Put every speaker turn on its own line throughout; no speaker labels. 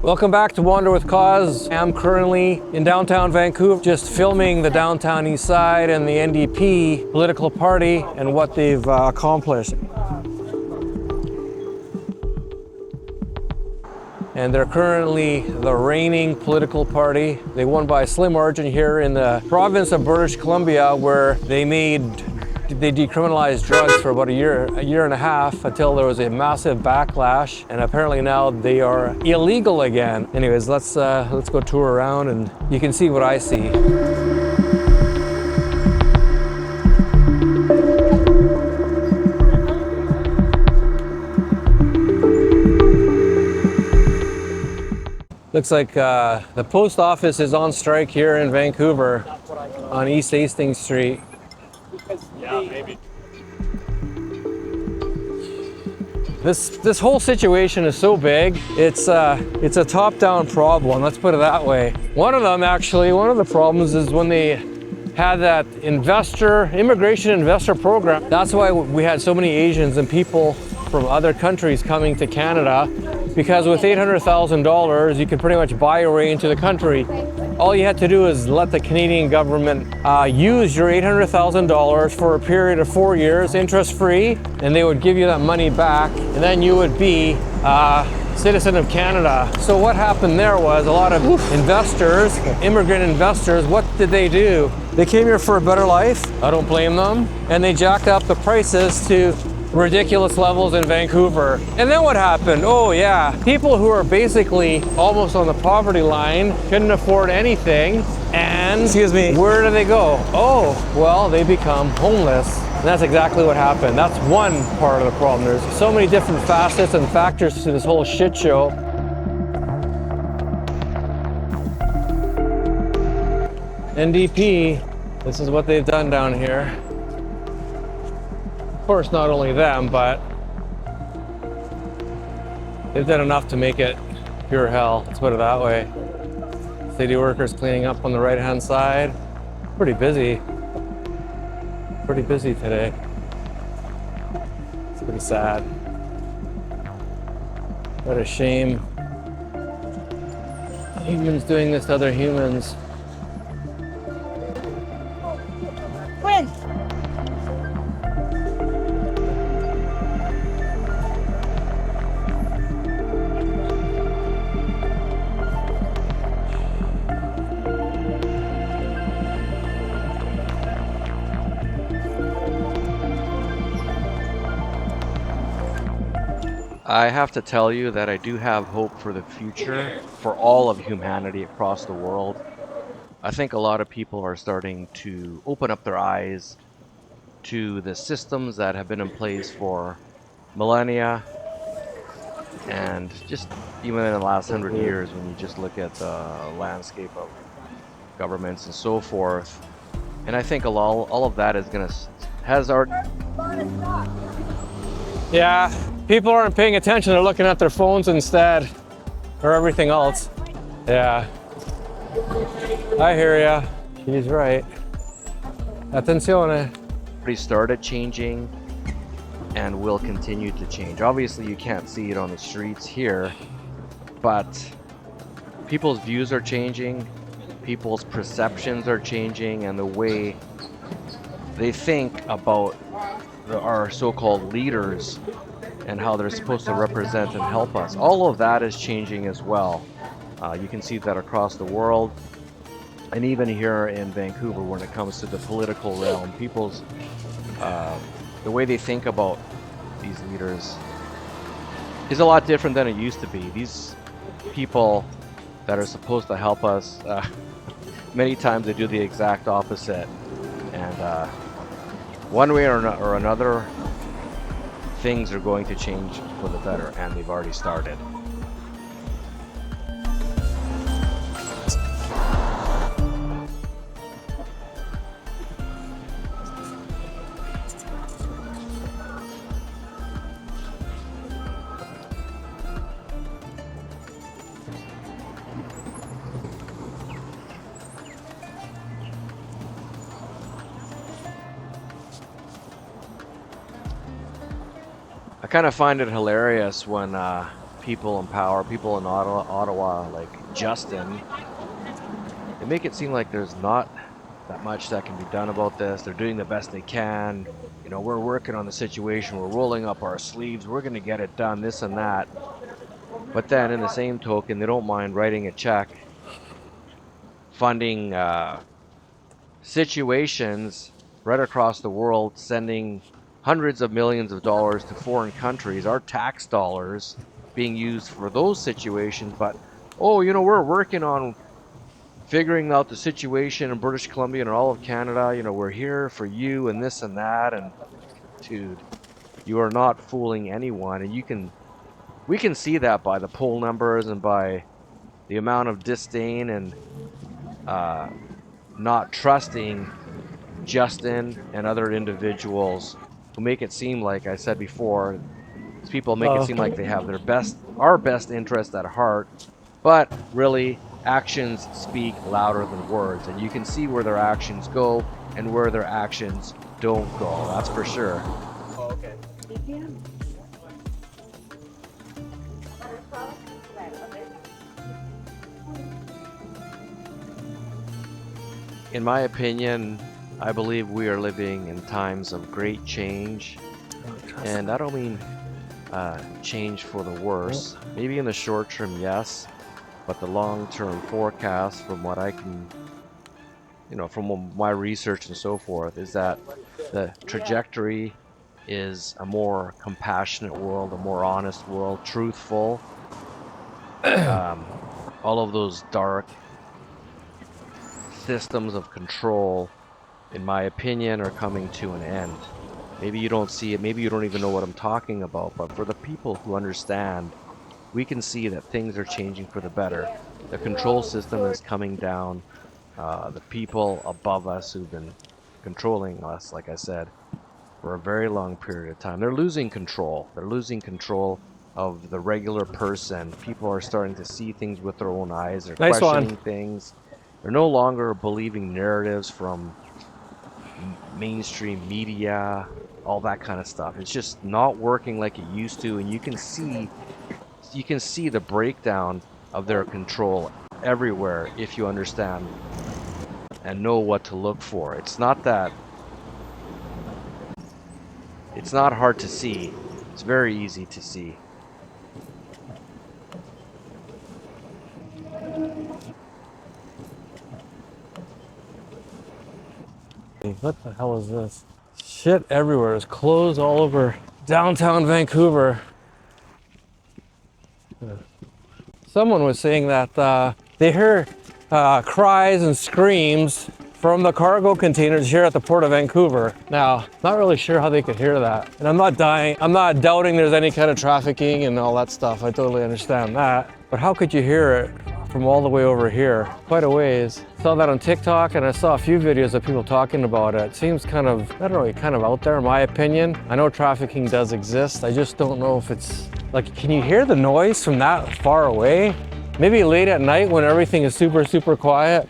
Welcome back to Wander with Cause. I'm currently in downtown Vancouver, just filming the downtown east side and the NDP political party and what they've accomplished. And they're currently the reigning political party. They won by a slim margin here in the province of British Columbia, where they decriminalized drugs for about a year and a half until there was a massive backlash, and apparently now they are illegal again. Anyways, let's go tour around and you can see what I see. Looks like the post office is on strike here in Vancouver on East Hastings Street.
Yeah, maybe.
This whole situation is so big. It's a top-down problem. Let's put it that way. One of the problems is when they had that immigration investor program. That's why we had so many Asians and people from other countries coming to Canada, because with $800,000 you could pretty much buy your way into the country. All you had to do is let the Canadian government use your $800,000 for a period of 4 years, interest-free, and they would give you that money back, and then you would be a citizen of Canada. So what happened there was a lot of investors, immigrant investors, what did they do? They came here for a better life. I don't blame them. And they jacked up the prices to ridiculous levels in Vancouver. And then what happened? Oh yeah, people who are basically almost on the poverty line couldn't afford anything, and where do they go? Oh, well, they become homeless. And that's exactly what happened. That's one part of the problem. There's so many different facets and factors to this whole shit show. NDP, this is what they've done down here. Of course, not only them, but they've done enough to make it pure hell. Let's put it that way. City workers cleaning up on the right-hand side. Pretty busy. Pretty busy today. It's pretty sad. What a shame. Humans doing this to other humans.
When?
I have to tell you that I do have hope for the future for all of humanity across the world. I think a lot of people are starting to open up their eyes to the systems that have been in place for millennia, and just even in the last 100 years, when you just look at the landscape of governments and so forth. And I think all of that is has already...
Yeah, people aren't paying attention. They're looking at their phones instead, or everything else. Yeah, I hear ya. She's right. Attenzione.
Already started changing and will continue to change. Obviously, you can't see it on the streets here, but people's views are changing, people's perceptions are changing, and the way they think about our so-called leaders and how they're supposed to represent and help us. All of that is changing as well. You can see that across the world, and even here in Vancouver when it comes to the political realm. People's the way they think about these leaders is a lot different than it used to be. These people that are supposed to help us, many times they do the exact opposite, and one way or another, things are going to change for the better, and they've already started. I kind of find it hilarious when people in power, people in Ottawa like Justin, they make it seem like there's not that much that can be done about this. They're doing the best they can. You know, we're working on the situation. We're rolling up our sleeves. We're going to get it done, this and that. But then in the same token, they don't mind writing a check, funding situations right across the world, sending hundreds of millions of dollars to foreign countries, our tax dollars being used for those situations. But, oh, you know, we're working on figuring out the situation in British Columbia and all of Canada. You know, we're here for you and this and that. And dude, you are not fooling anyone. And we can see that by the poll numbers and by the amount of disdain and not trusting Justin and other individuals who make it seem like, I said before, these people make it seem like they have our best interest at heart, but really actions speak louder than words, and you can see where their actions go and where their actions don't go. That's for sure.
Oh, okay.
In my opinion, I believe we are living in times of great change, and I don't mean change for the worse. Maybe in the short term, yes, but the long-term forecast, from what I can, you know, from my research and so forth, is that the trajectory is a more compassionate world, a more honest world, truthful. All of those dark systems of control, in my opinion, are coming to an end. Maybe you don't see it, maybe you don't even know what I'm talking about, but for the people who understand, we can see that things are changing for the better. The control system is coming down. The people above us who've been controlling us, like I said, for a very long period of time, they're losing control. They're losing control of the regular person. People are starting to see things with their own eyes. They're questioning things. They're no longer believing narratives from mainstream media, all that kind of stuff. It's just not working like it used to, and you can see the breakdown of their control everywhere if you understand and know what to look for. It's not hard to see. It's very easy to see.
What the hell is this? Shit everywhere. There's clothes all over downtown Vancouver. Someone was saying that they hear cries and screams from the cargo containers here at the Port of Vancouver. Now, not really sure how they could hear that. And I'm not doubting there's any kind of trafficking and all that stuff. I totally understand that. But how could you hear it from all the way over here? Quite a ways. Saw that on TikTok, and I saw a few videos of people talking about it. It seems kind of, I don't know, kind of out there in my opinion. I know trafficking does exist. I just don't know if it's, like, can you hear the noise from that far away? Maybe late at night when everything is super, super quiet.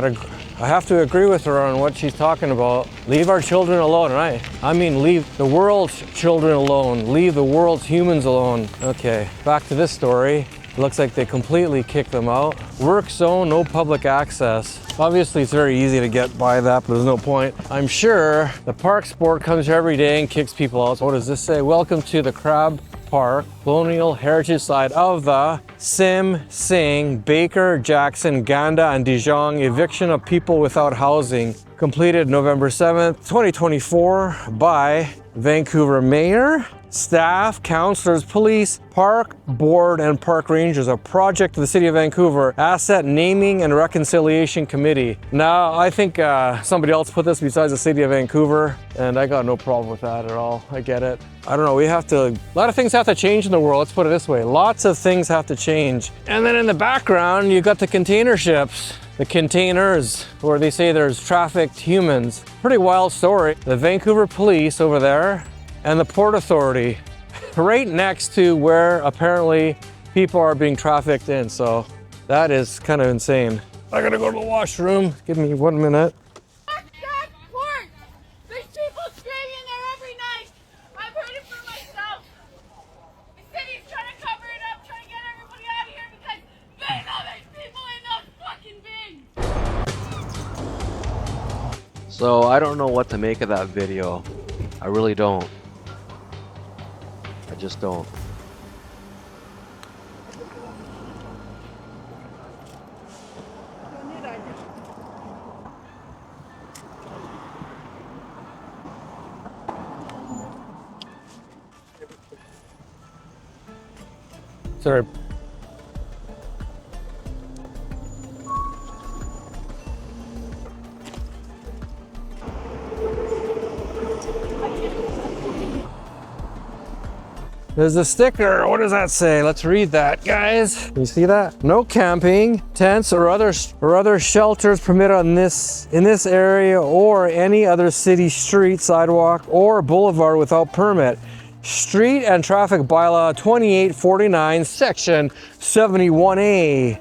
I have to agree with her on what she's talking about. Leave our children alone, right? I mean, leave the world's children alone. Leave the world's humans alone. Okay, back to this story. It looks like they completely kicked them out. Work zone, no public access. Obviously, it's very easy to get by that, but there's no point. I'm sure the Parks Board comes here every day and kicks people out. So what does this say? Welcome to the Crab Park, colonial heritage site of the Sim Sing, Baker, Jackson, Ganda, and Dijon eviction of people without housing, completed November 7th, 2024 by Vancouver Mayor staff, counselors, police, park board, and park rangers, a project of the City of Vancouver Asset Naming and Reconciliation Committee. Now, I think somebody else put this besides the City of Vancouver, and I got no problem with that at all. I get it. I don't know, a lot of things have to change in the world, let's put it this way. Lots of things have to change. And then in the background, you got the container ships. The containers, where they say there's trafficked humans. Pretty wild story. The Vancouver police over there and the Port Authority right next to where apparently people are being trafficked in. So that is kind of insane. I gotta go to the washroom. Give me 1 minute.
There's people screaming there every night. I've heard it for myself. The city's trying to cover it up, trying to get everybody out of here because they know there's people in those fucking bins.
So I don't know what to make of that video. I really don't. I just don't.
Sorry. There's a sticker. What does that say? Let's read that, guys. You see that? No camping, tents, or other shelters permitted in this area or any other city street, sidewalk, or boulevard without permit. Street and Traffic Bylaw 2849, Section 71A.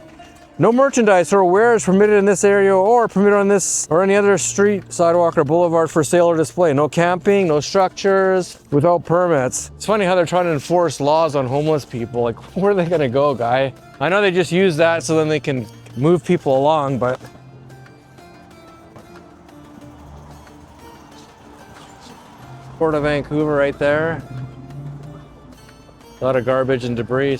No merchandise or wares permitted in this area or permitted on this or any other street, sidewalk, or boulevard for sale or display. No camping, no structures without permits. It's funny how they're trying to enforce laws on homeless people. Like, where are they gonna go, guy? I know they just use that so then they can move people along, but Port of Vancouver right there. A lot of garbage and debris.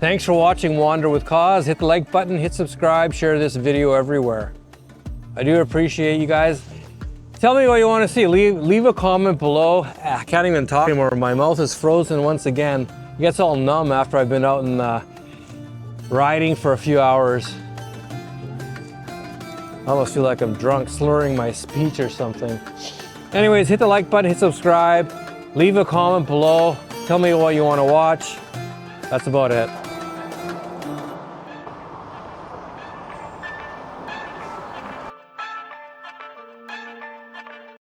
Thanks for watching Wander with Cause. Hit the like button, hit subscribe, share this video everywhere. I do appreciate you guys. Tell me what you want to see. Leave a comment below. I can't even talk anymore. My mouth is frozen once again. It gets all numb after I've been out and riding for a few hours. I almost feel like I'm drunk, slurring my speech or something. Anyways, hit the like button, hit subscribe, leave a comment below. Tell me what you want to watch. That's about it.